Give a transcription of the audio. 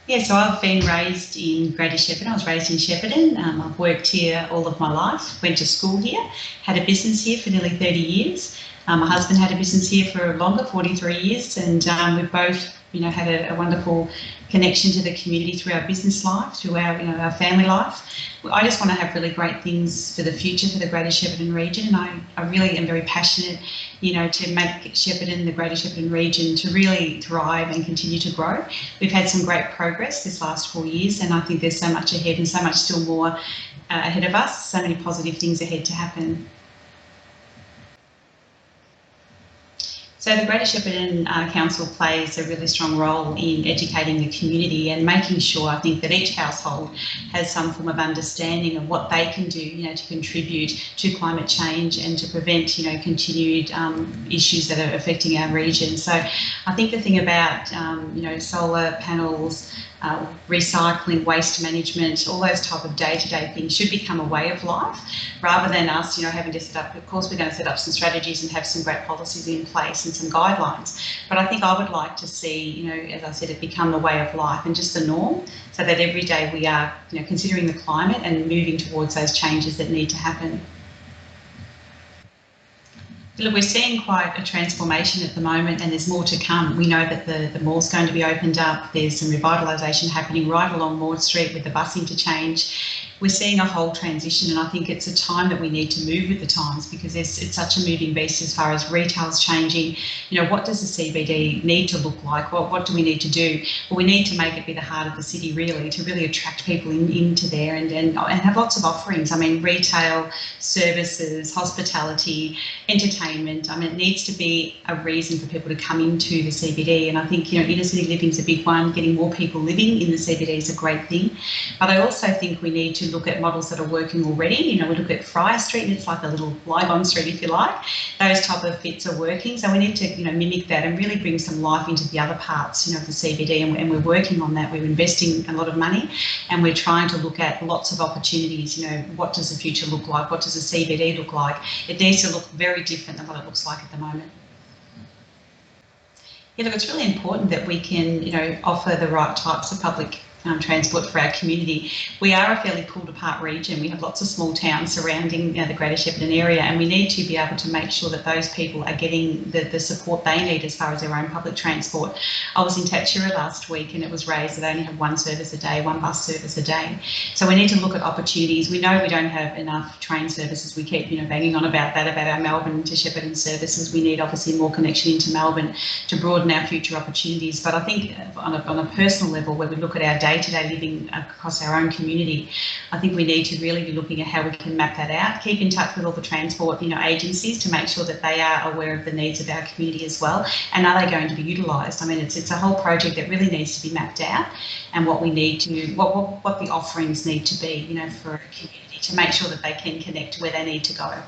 Yeah, so I've been raised in Greater Shepparton. I was raised in Shepparton. I've worked here all of my life, went to school here, had a business here for nearly 30 years. My husband had a business here for longer, 43 years, and we've both, had a wonderful connection to the community through our business life, through our family life. I just want to have really great things for the future for the Greater Shepparton region, and I really am very passionate, to make Shepparton, the Greater Shepparton region, to really thrive and continue to grow. We've had some great progress this last 4 years, and I think there's so much ahead and so much still more ahead of us, so many positive things ahead to happen. So the Greater Shepparton Council plays a really strong role in educating the community and making sure, I think, that each household has some form of understanding of what they can do, to contribute to climate change and to prevent, continued issues that are affecting our region. So I think the thing about, solar panels, recycling, waste management, all those type of day-to-day things should become a way of life, rather than us, having to set up. Of course, we're going to set up some strategies and have some great policies in place and some guidelines. But I think I would like to see, as I said, it become the way of life and just the norm, so that every day we are, considering the climate and moving towards those changes that need to happen. Look, we're seeing quite a transformation at the moment, and there's more to come. We know that the mall's going to be opened up. There's some revitalisation happening right along Maud Street with the bus interchange. We're seeing a whole transition, and I think it's a time that we need to move with the times, because it's such a moving beast as far as retail's changing. What does the CBD need to look like? What do we need to do? Well, we need to make it be the heart of the city, really, to really attract people into there and have lots of offerings. I mean, retail, services, hospitality, entertainment. I mean, it needs to be a reason for people to come into the CBD, and I think, inner city living is a big one. Getting more people living in the CBD is a great thing. But I also think we need to look at models that are working already. We look at Friar Street, and it's like a little Lygon Street, if you like. Those type of fits are working. So we need to, mimic that and really bring some life into the other parts, of the CBD, and we're working on that. We're investing a lot of money, and we're trying to look at lots of opportunities. What does the future look like? What does the CBD look like? It needs to look very different than what it looks like at the moment. Yeah, look, it's really important that we can, offer the right types of public transport for our community. We are a fairly pulled apart region. We have lots of small towns surrounding the Greater Shepparton area, and we need to be able to make sure that those people are getting the support they need as far as their own public transport. I was in Tatura last week, and it was raised that they only have one service a day, one bus service a day. So we need to look at opportunities. We know we don't have enough train services. We keep banging on about that, about our Melbourne to Shepparton services. We need obviously more connection into Melbourne to broaden our future opportunities. But I think on a personal level, where we look at our day-to-day living across our own community, I think we need to really be looking at how we can map that out, keep in touch with all the transport agencies to make sure that they are aware of the needs of our community as well, and are they going to be utilised. I mean, it's a whole project that really needs to be mapped out, and what we need to, what the offerings need to be, for a community to make sure that they can connect to where they need to go.